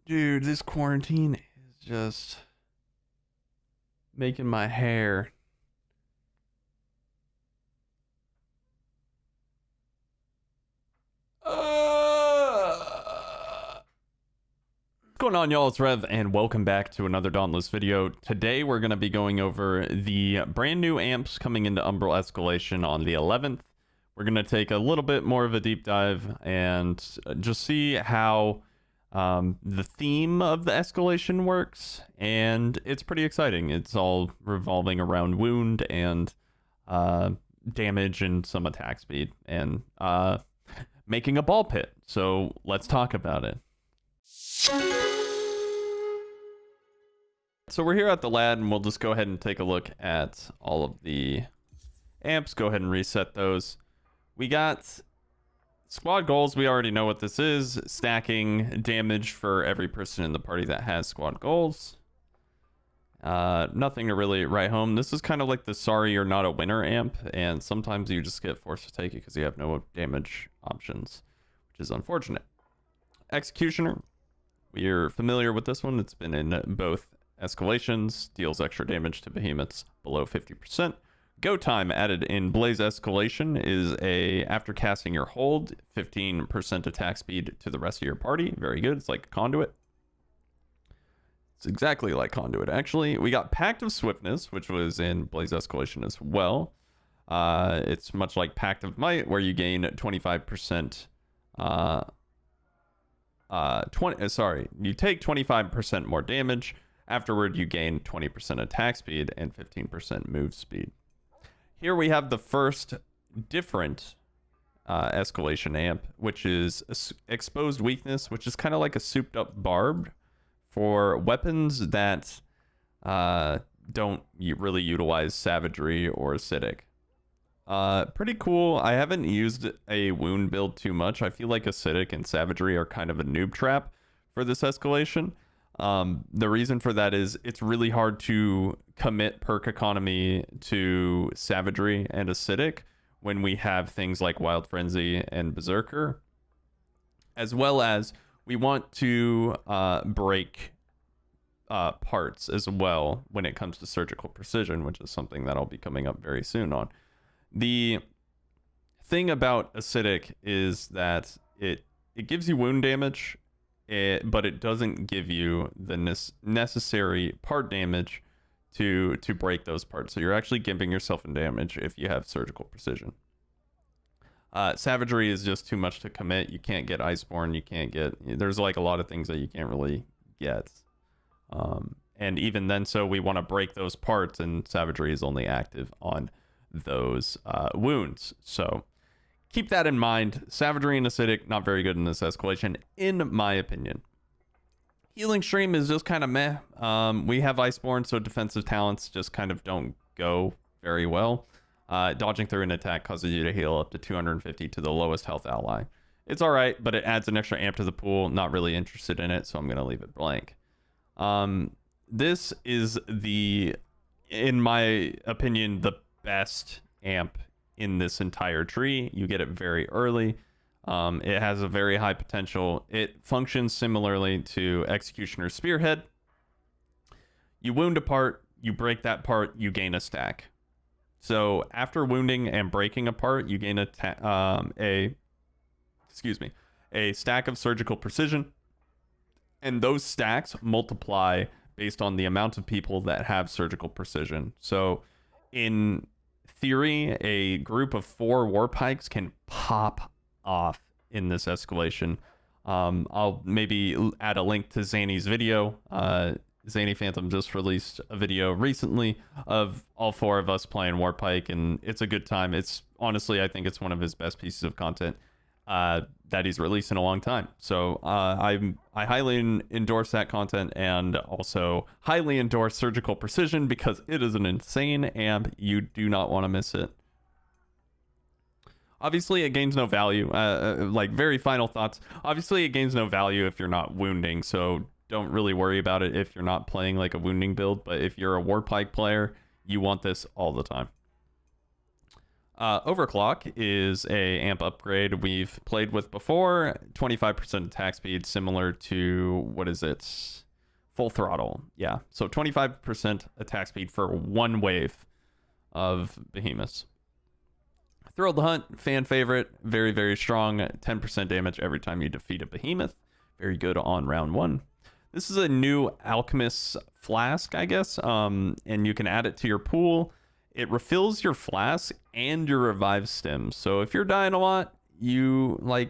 Dude, this quarantine is just making my hair. What's going on, y'all? It's Rev, and welcome back to another Dauntless video. Today, we're going to be going over the brand new amps coming into Umbral Escalation on the 11th. We're going to take a little bit more of a deep dive and just see how the theme of the escalation works, and it's pretty exciting. It's all revolving around wound and damage and some attack speed and making a ball pit. So let's talk about it. So we're here at the lad, and we'll just go ahead and take a look at all of the amps. Go ahead and reset those. We got squad goals. We already know what this is. Stacking damage for every person in the party that has squad goals. Nothing to really write home. This is kind of like the sorry you're not a winner amp, and sometimes you just get forced to take it because you have no damage options, which is unfortunate. Executioner. We're familiar with this one. It's been in both escalations. Deals extra damage to behemoths below 50%. Go time added in Blaze Escalation is after casting your hold, 15% attack speed to the rest of your party. Very good. It's like Conduit. It's exactly like Conduit, actually. We got Pact of Swiftness, which was in Blaze Escalation as well. It's much like Pact of Might, where you gain 25%. You take 25% more damage. Afterward, you gain 20% attack speed and 15% move speed. Here we have the first different escalation amp, which is Exposed Weakness, which is kind of like a souped up barb for weapons that don't really utilize savagery or acidic. Pretty cool. I haven't used a wound build too much. I feel like acidic and savagery are kind of a noob trap for this escalation. The reason for that is it's really hard to commit perk economy to savagery and acidic when we have things like Wild Frenzy and Berserker, as well as we want to break parts as well when it comes to surgical precision, which is something that I'll be coming up very soon on. The thing about acidic is that it gives you wound damage, but it doesn't give you the necessary part damage to break those parts. So you're actually giving yourself in damage if you have surgical precision. Savagery is just too much to commit. You can't get Iceborne. You can't get... There's like a lot of things that you can't really get. And even then, so we want to break those parts, and savagery is only active on those wounds. So keep that in mind. Savagery and acidic, not very good in this escalation, in my opinion. Healing stream is just kind of meh. We have Iceborne, so defensive talents just kind of don't go very well. Dodging through an attack causes you to heal up to 250 to the lowest health ally. It's all right, but it adds an extra amp to the pool. Not really interested in it, so I'm going to leave it blank. This is in my opinion, the best amp in this entire tree. You get it very early. It has a very high potential. It functions similarly to Executioner Spearhead. You wound a part, you break that part, you gain a stack. So after wounding and breaking a part, you gain a stack of surgical precision, and those stacks multiply based on the amount of people that have surgical precision. So in theory, a group of 4 warp hikes can pop off in this escalation. I'll maybe add a link to Zany's video. Zany Phantom just released a video recently of all 4 of us playing warp hike, and it's a good time. It's honestly, I think it's one of his best pieces of content that he's released in a long time. So I highly endorse that content, and also highly endorse Surgical Precision because it is an insane amp. You do not want to miss it. Obviously, it gains no value. Like, very final thoughts. Obviously, it gains no value if you're not wounding, so don't really worry about it if you're not playing like a wounding build. But if you're a Warpike player, you want this all the time. Overclock is a amp upgrade we've played with before. 25% attack speed, similar to, what is it? Full throttle. Yeah, so 25% attack speed for one wave of behemoths. Thrill the Hunt, fan favorite, very, very strong. 10% damage every time you defeat a behemoth. Very good on round 1. This is a new Alchemist's Flask, I guess, and you can add it to your pool. It refills your flask and your revive stems. So if you're dying a lot, you like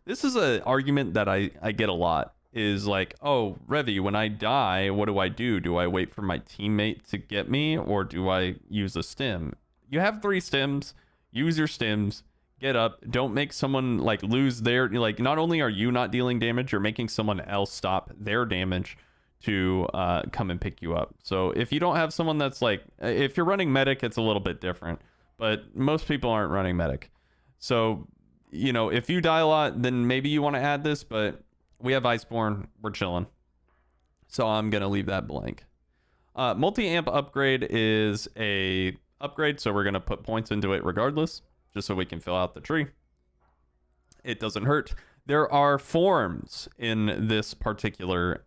this is an argument that I get a lot, is like, oh, Revvy, when I die, what do I do? Do I wait for my teammate to get me, or do I use a stem? You have 3 stems. Use your stems. Get up. Don't make someone like lose their, like, not only are you not dealing damage, you're making someone else stop their damage to come and pick you up. So if you don't have someone that's like, if you're running medic, it's a little bit different, but most people aren't running medic. So, you know, if you die a lot, then maybe you want to add this, but we have Iceborne, we're chilling. So I'm going to leave that blank. Multi-amp upgrade is a upgrade, so we're going to put points into it regardless, just so we can fill out the tree. It doesn't hurt. There are forms in this particular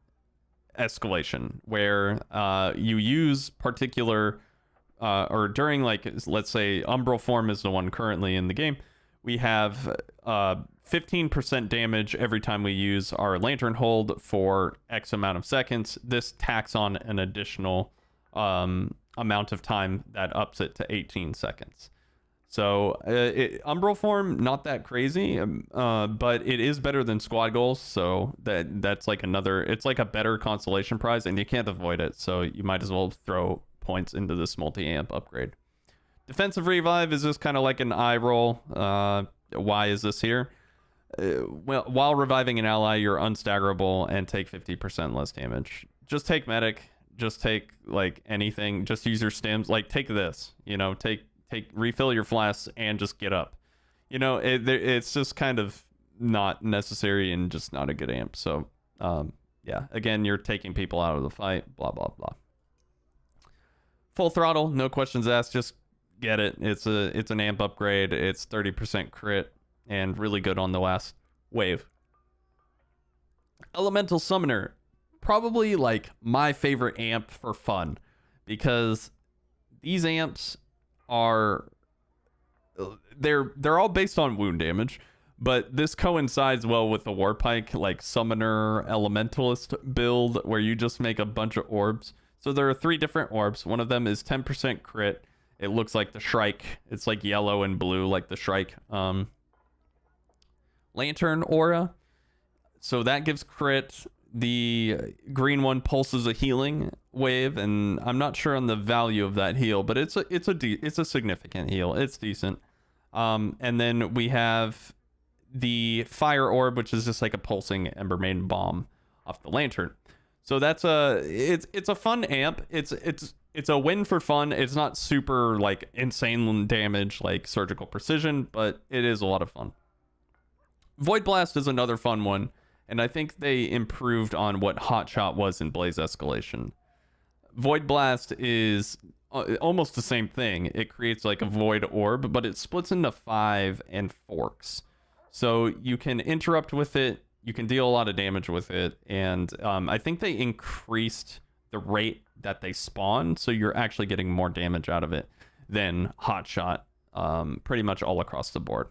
escalation where you use particular or during, like, let's say Umbral form is the one currently in the game. We have 15% damage every time we use our lantern hold for X amount of seconds. This tacks on an additional amount of time that ups it to 18 seconds. So Umbral form, not that crazy, but it is better than squad goals. So that's like another, it's like a better consolation prize, and you can't avoid it. So you might as well throw points into this multi-amp upgrade. Defensive revive is just kind of like an eye roll. Why is this here? Well, while reviving an ally, you're unstaggerable and take 50% less damage. Just take medic. Just take like anything. Just use your stems. Like take this. You know, refill your flasks and just get up. You know, it's just kind of not necessary and just not a good amp. So yeah, again, you're taking people out of the fight. Blah blah blah. Full throttle, no questions asked. Just get it. It's an amp upgrade. It's 30% crit and really good on the last wave. Elemental Summoner, probably like my favorite amp for fun, because these amps are, they're all based on wound damage, but this coincides well with the Warpike like Summoner Elementalist build where you just make a bunch of orbs. So there are 3 different orbs. One of them is 10% crit. It looks like the Shrike. It's like yellow and blue like the Shrike. Lantern Aura. So that gives crit. The green one pulses a healing wave, and I'm not sure on the value of that heal, but it's a significant heal. It's decent. And then we have the Fire Orb, which is just like a pulsing Embermaiden bomb off the lantern. So that's it's a fun amp. It's a win for fun. It's not super like insane damage like Surgical Precision, but it is a lot of fun. Void Blast is another fun one, and I think they improved on what Hotshot was in Blaze Escalation. Void Blast is almost the same thing. It creates like a void orb, but it splits into 5 and forks. So you can interrupt with it. You can deal a lot of damage with it, and I think they increased the rate that they spawn, so you're actually getting more damage out of it than Hotshot, pretty much all across the board.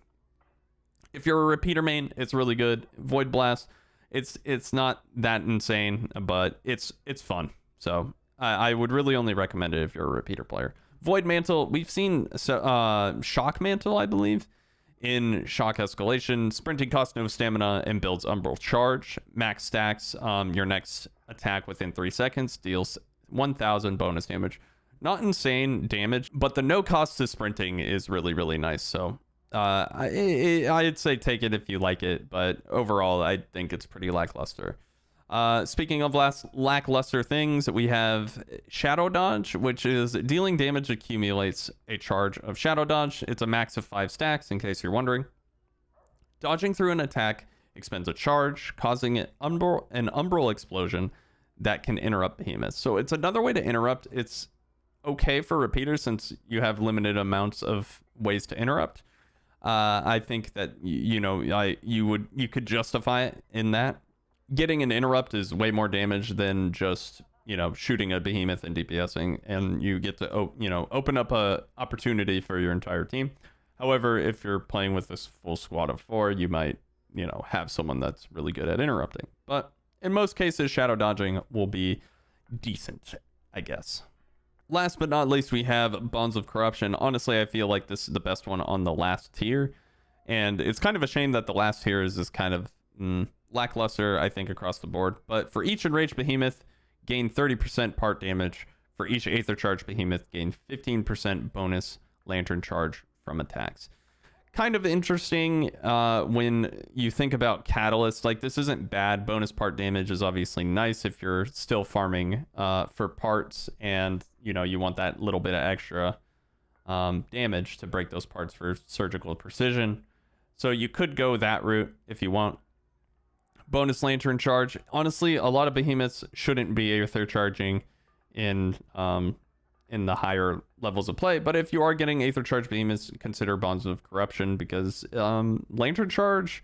If you're a repeater main, it's really good. Void Blast, it's not that insane, but it's fun. So I would really only recommend it if you're a repeater player. Void Mantle, we've seen Shock Mantle, I believe, in Shock Escalation. Sprinting costs no stamina and builds Umbral Charge. Max stacks your next attack within 3 seconds, deals 1000 bonus damage. Not insane damage, but the no cost to sprinting is really, really nice. So I'd say take it if you like it, but overall I think it's pretty lackluster. Speaking of lackluster things, we have Shadow Dodge, which is dealing damage accumulates a charge of Shadow Dodge. It's a max of 5 stacks, in case you're wondering. Dodging through an attack expends a charge, causing an Umbral explosion that can interrupt behemoths. So it's another way to interrupt. It's okay for repeaters since you have limited amounts of ways to interrupt. I think that you could justify it in that getting an interrupt is way more damage than just shooting a behemoth and DPSing, and you get to open up a opportunity for your entire team. However, if you're playing with this full squad of 4, you might have someone that's really good at interrupting. But in most cases, shadow dodging will be decent, I guess. Last but not least, we have Bonds of Corruption. Honestly, I feel like this is the best one on the last tier, and it's kind of a shame that the last tier is this kind of lackluster, I think, across the board. But for each enraged behemoth, gain 30% part damage. For each Aether Charge behemoth, gain 15% bonus lantern charge from attacks. Kind of interesting when you think about Catalyst. Like, this isn't bad. Bonus part damage is obviously nice if you're still farming for parts and you want that little bit of extra damage to break those parts for surgical precision. So you could go that route if you want. Bonus lantern charge. Honestly, a lot of behemoths shouldn't be Aether charging in the higher levels of play, but if you are getting Aether charge behemoths, consider Bonds of Corruption, because lantern charge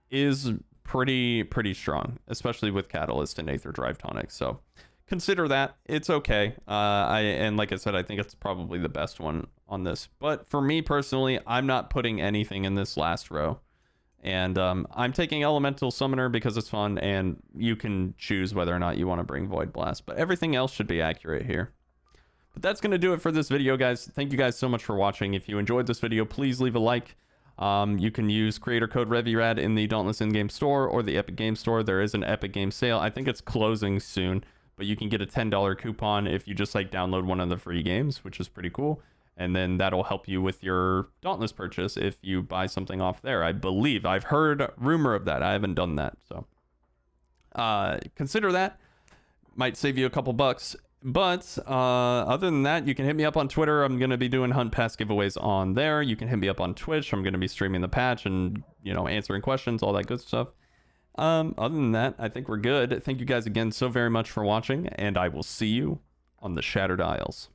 is pretty strong, especially with Catalyst and Aether Drive Tonic. So consider that. It's okay. And like I said, I think it's probably the best one on this. But for me personally, I'm not putting anything in this last row. And I'm taking Elemental Summoner because it's fun, and you can choose whether or not you want to bring Void Blast. But everything else should be accurate here. But that's going to do it for this video, guys. Thank you guys so much for watching. If you enjoyed this video, please leave a like. You can use creator code Revvy in the Dauntless in-game store or the Epic Game Store. There is an Epic Game sale. I think it's closing soon, but you can get a $10 coupon if you just download one of the free games, which is pretty cool. And then that'll help you with your Dauntless purchase if you buy something off there. I believe I've heard rumor of that. I haven't done that, so consider that. Might save you a couple bucks. But other than that, you can hit me up on Twitter. I'm going to be doing Hunt Pass giveaways on there. You can hit me up on Twitch. I'm going to be streaming the patch and, answering questions, all that good stuff. Other than that, I think we're good. Thank you guys again so very much for watching, and I will see you on the Shattered Isles.